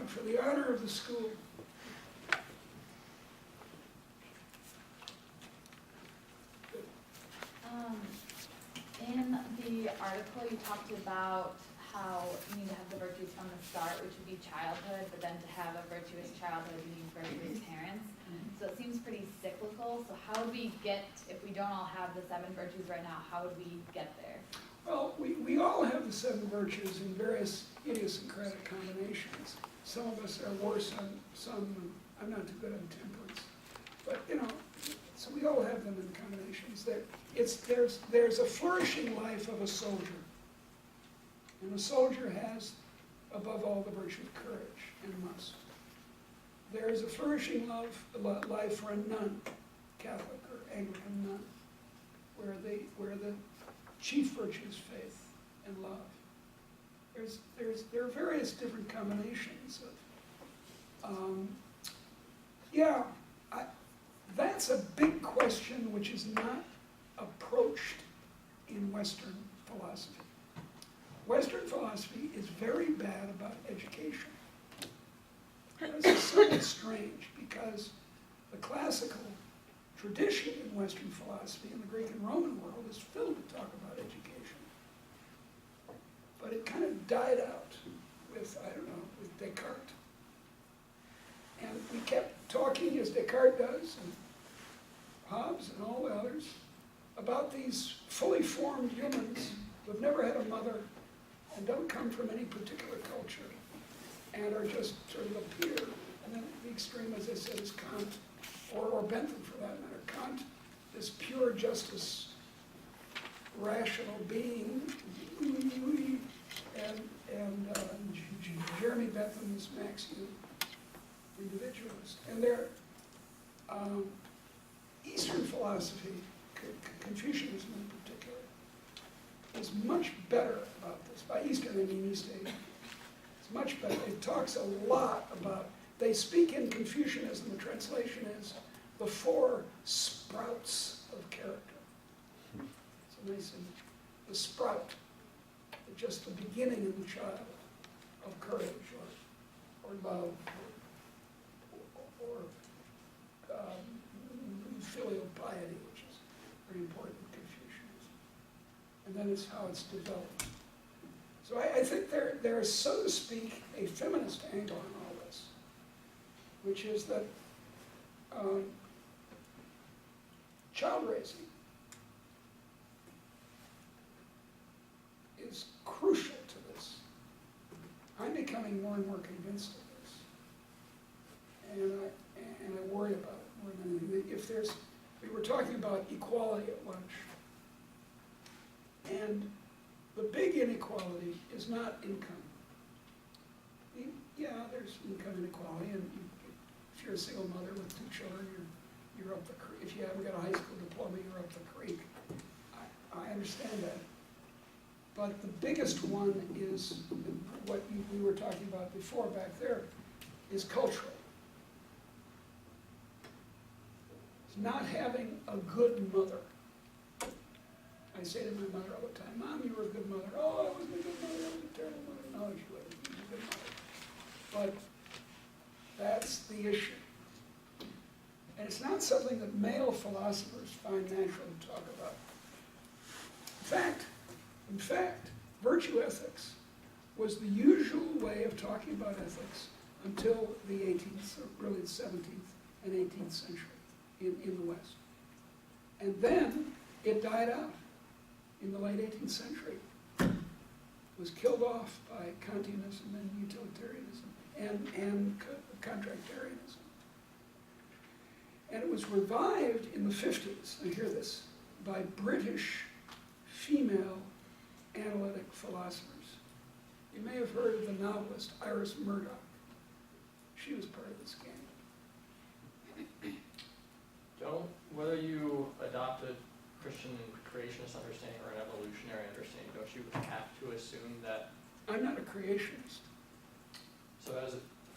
for the honor of the school. In the article, you talked about how you need to have the virtues from the start, which would be childhood, but then to have a virtuous childhood, you need virtuous parents. So it seems pretty cyclical. So how would we get, if we don't all have the 7 virtues right now, how would we get there? Well, we all have the 7 virtues in various idiosyncratic combinations. Some of us are worse on some. I'm not too good on temperance, but so we all have them in combinations. There's a flourishing life of a soldier, and a soldier has, above all, the virtue of courage and must. There is a flourishing life for a nun, Catholic or Anglican nun, where the chief virtue is faith and love. There are various different combinations of. That's a big question which is not approached in Western philosophy. Western philosophy is very bad about education. This is somewhat strange because the classical tradition in Western philosophy in the Greek and Roman world is filled to talk about education. But it kind of died out with Descartes. And we kept talking, as Descartes does, and Hobbes and all the others, about these fully formed humans who have never had a mother and don't come from any particular culture and are just sort of appear. And then the extreme, as I said, is Kant, or Bentham for that matter. Kant, this pure justice, rational being, and Jeremy Bentham is Marxian individualist. And their Eastern philosophy, Confucianism in particular, is much better about this. By Eastern, I mean East Asia. It's much better. It talks a lot about, they speak in Confucianism, the translation is the 4 sprouts of character. So they say the sprout, just the beginning in the child of courage or love or filial piety, which is very important in Confucianism. And then it's how it's developed. So I think there is, so to speak, a feminist angle in all this, which is that child raising is crucial to this. I'm becoming more and more convinced of this. And I worry about it more than anything. If there's, we were talking about equality at lunch, and the big inequality is not income. Yeah, there's income inequality, and if you're a single mother with 2 children, you're up the creek. If you haven't got a high school diploma, you're up the creek. I understand that. But the biggest one is what we were talking about before back there, is cultural. It's not having a good mother. I say to my mother all the time, Mom, you were a good mother. Oh, I wasn't a good mother, I was a terrible mother. No, she wasn't. She was a good mother. But that's the issue. And it's not something that male philosophers find natural to talk about. In fact, virtue ethics was the usual way of talking about ethics until the 18th, or really the 17th and 18th century in the West. And then it died out in the late 18th century. It was killed off by Kantianism and utilitarianism and contractarianism. And it was revived in the 50s, I hear this, by British female analytic philosophers. You may have heard of the novelist Iris Murdoch. She was part of this gang. Whether you adopt a Christian creationist understanding or an evolutionary understanding, don't you have to assume that? I'm not a creationist. So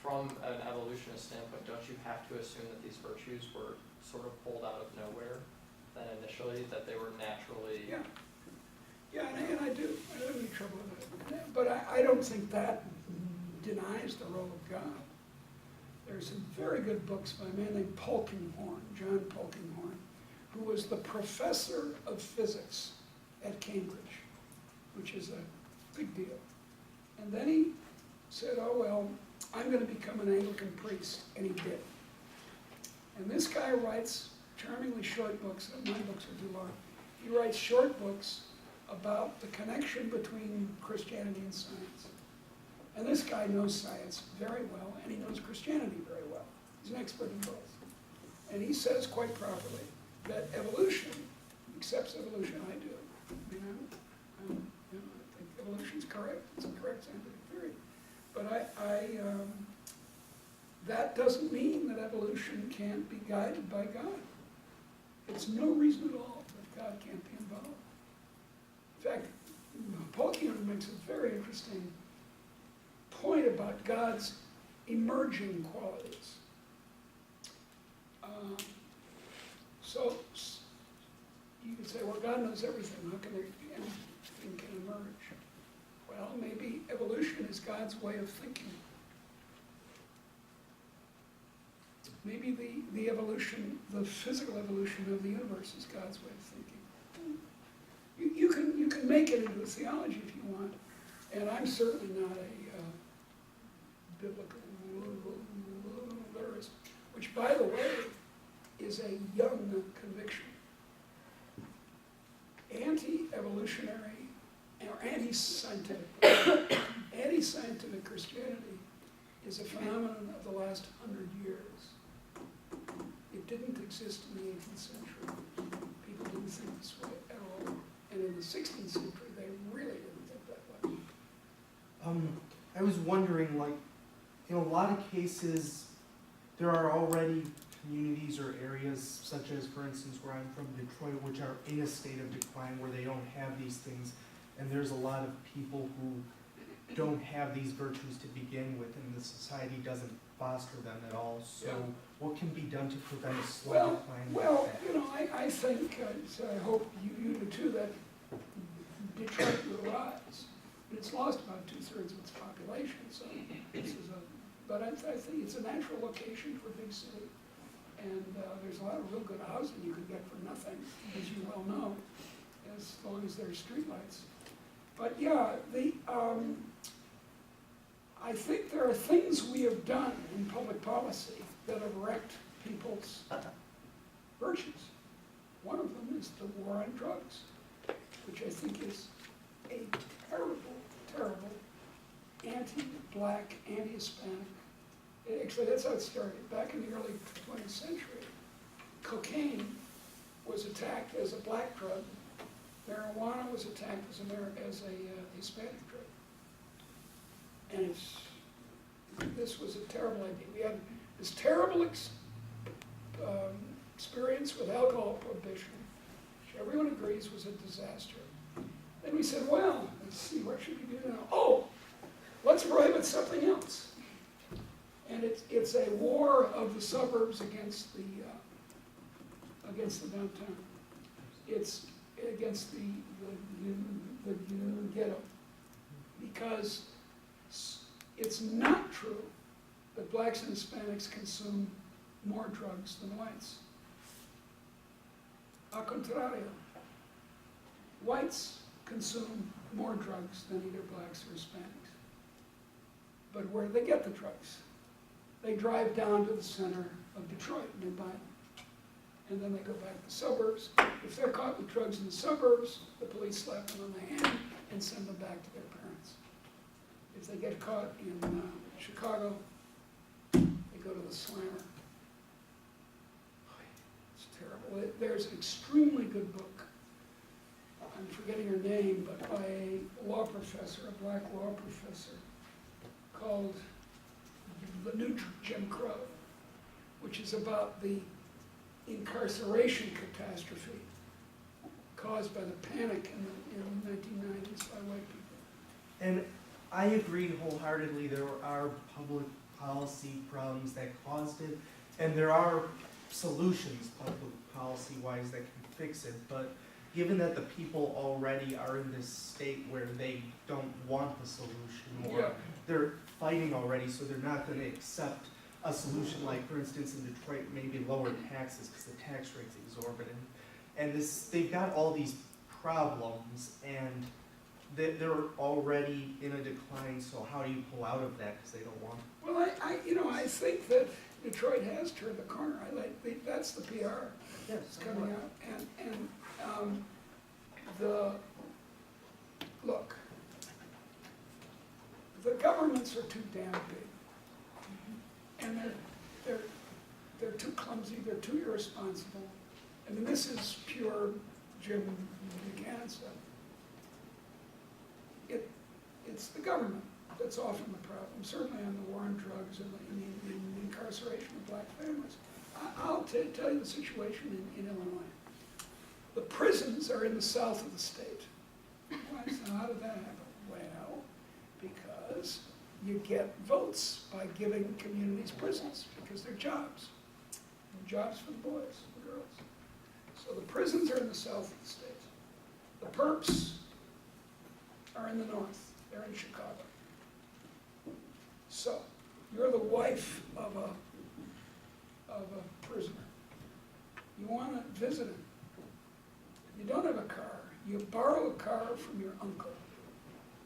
from an evolutionist standpoint, don't you have to assume that these virtues were sort of pulled out of nowhere then initially, that they were naturally? Yeah, and I do. I don't have any trouble with it. But I don't think that denies the role of God. There's some very good books by a man named Polkinghorne, John Polkinghorne, who was the professor of physics at Cambridge, which is a big deal. And then he said, oh, well, I'm going to become an Anglican priest, and he did. And this guy writes charmingly short books. My books are too long. He writes short books about the connection between Christianity and science. And this guy knows science very well, and he knows Christianity very well. He's an expert in both. And he says quite properly that evolution, accepts evolution, I do. I think evolution's correct. It's a correct scientific theory. But that doesn't mean that evolution can't be guided by God. It's no reason at all that God can't be involved. In fact, Polkinghorne makes a very interesting point about God's emerging qualities. So you could say, well, God knows everything. How can anything can emerge? Well, maybe evolution is God's way of thinking. Maybe the evolution, the physical evolution of the universe is God's way of thinking. You can make it into a theology if you want, and I'm certainly not a biblical literist, which, by the way, is a young conviction. Anti-evolutionary or anti-scientific Christianity is a phenomenon of the last 100 years. It didn't exist in the 18th century. People didn't think this way at all. And in the 16th century, they really didn't think that way. I was wondering, like, in a lot of cases, there are already communities or areas, such as, for instance, where I'm from, Detroit, which are in a state of decline, where they don't have these things, and there's a lot of people who don't have these virtues to begin with, and the society doesn't foster them at all. So, Yeah. what can be done to prevent a slow decline Well, like that? you know, I think, so I hope you do too, that Detroit will rise. It's lost about 2/3 of its population, so this is but I think it's a natural location for a big city. And there's a lot of real good housing you can get for nothing, as you well know, as long as there's streetlights. But yeah, I think there are things we have done in public policy that have wrecked people's virtues. One of them is the war on drugs, which I think is a terrible, terrible anti-black, anti-Hispanic. Actually, that's how it started. Back in the early 20th century, cocaine was attacked as a black drug. Marijuana was attacked as a Hispanic drug. And this was a terrible idea. We had this terrible experience with alcohol prohibition, which everyone agrees was a disaster. Then we said, well, let's see, what should we do now? Oh, let's prohibit something else. And it's a war of the suburbs against the downtown. It's against the ghetto, because it's not true that blacks and Hispanics consume more drugs than whites. Al contrario, whites consume more drugs than either blacks or Hispanics. But where do they get the drugs? They drive down to the center of Detroit and they buy them. And then they go back to the suburbs. If they're caught with drugs in the suburbs, the police slap them on the hand and send them back to their parents. If they get caught in Chicago, they go to the slammer. It's terrible. There's an extremely good book, I'm forgetting her name, but by a law professor, a black law professor, called The New Jim Crow, which is about the incarceration catastrophe caused by the panic in the 1990s by white people. And I agree wholeheartedly, there are public policy problems that caused it, and there are solutions, public policy-wise, that can fix it, but given that the people already are in this state where they don't want the solution, or Yeah. they're fighting already, so they're not gonna accept a solution like, for instance, in Detroit, maybe lower taxes, because the tax rate's exorbitant. And they've got all these problems, and they're already in a decline, so how do you pull out of that, because they don't want? Well, I think that Detroit has turned the corner. That's the PR that's coming out. And look, the governments are too damn big. And they're too clumsy, they're too irresponsible. I mean, this is pure Jim Buchanan stuff. It's the government that's often the problem, certainly on the war on drugs and the incarceration of black families. I'll tell you the situation in Illinois. The prisons are in the south of the state. Why? So how did that happen? Well, because you get votes by giving communities prisons, because they're jobs. And jobs for the boys, the girls. So the prisons are in the south of the state. The perps are in the north. They're in Chicago. So you're the wife of a prisoner. You want to visit him. You don't have a car. You borrow a car from your uncle.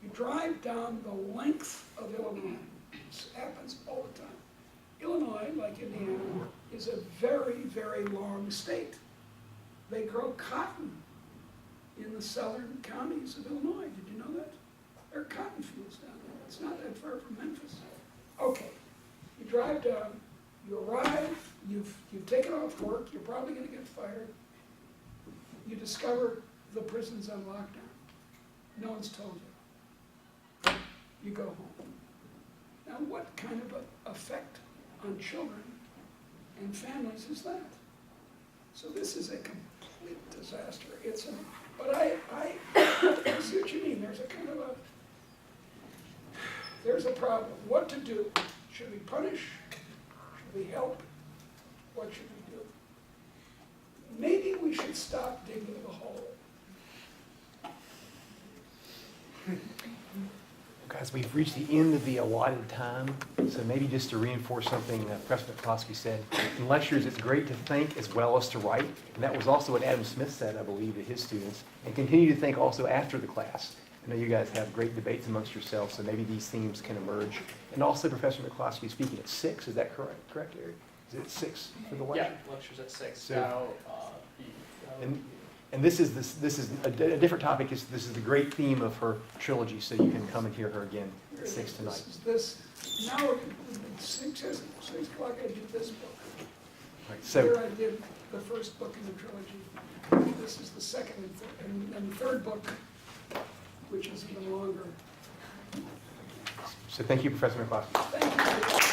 You drive down the length of Illinois. This happens all the time. Illinois, like Indiana, is a very, very long state. They grow cotton in the southern counties of Illinois. Did you know that? There are cotton fields down there. It's not that far from Memphis. Okay, you drive down, you arrive, you've taken off work, you're probably going to get fired. You discover the prison's on lockdown. No one's told you. You go home. Now, what kind of a effect on children and families is that? So this is a complete disaster. But I see what you mean. There's a problem. What to do? Should we punish? Should we help? What should we do? Maybe we should stop digging the hole. Guys, we've reached the end of the allotted time, so maybe just to reinforce something President McCloskey said, in lectures it's great to think as well as to write, and that was also what Adam Smith said, I believe, to his students, and continue to think also after the class. I know you guys have great debates amongst yourselves, so maybe these themes can emerge. And also Professor McCloskey speaking at 6, is that correct, Eric? Is it 6 for the lecture? Yeah, lecture's at 6. So- Now, And this is a different topic. This is the great theme of her trilogy, so you can come and hear her again at 6 tonight. Now, at 6 o'clock, I did this book. Right, so, Here I did the first book in the trilogy. This is the second and the third book, which is even longer. so thank you, Professor McCloskey. Thank you.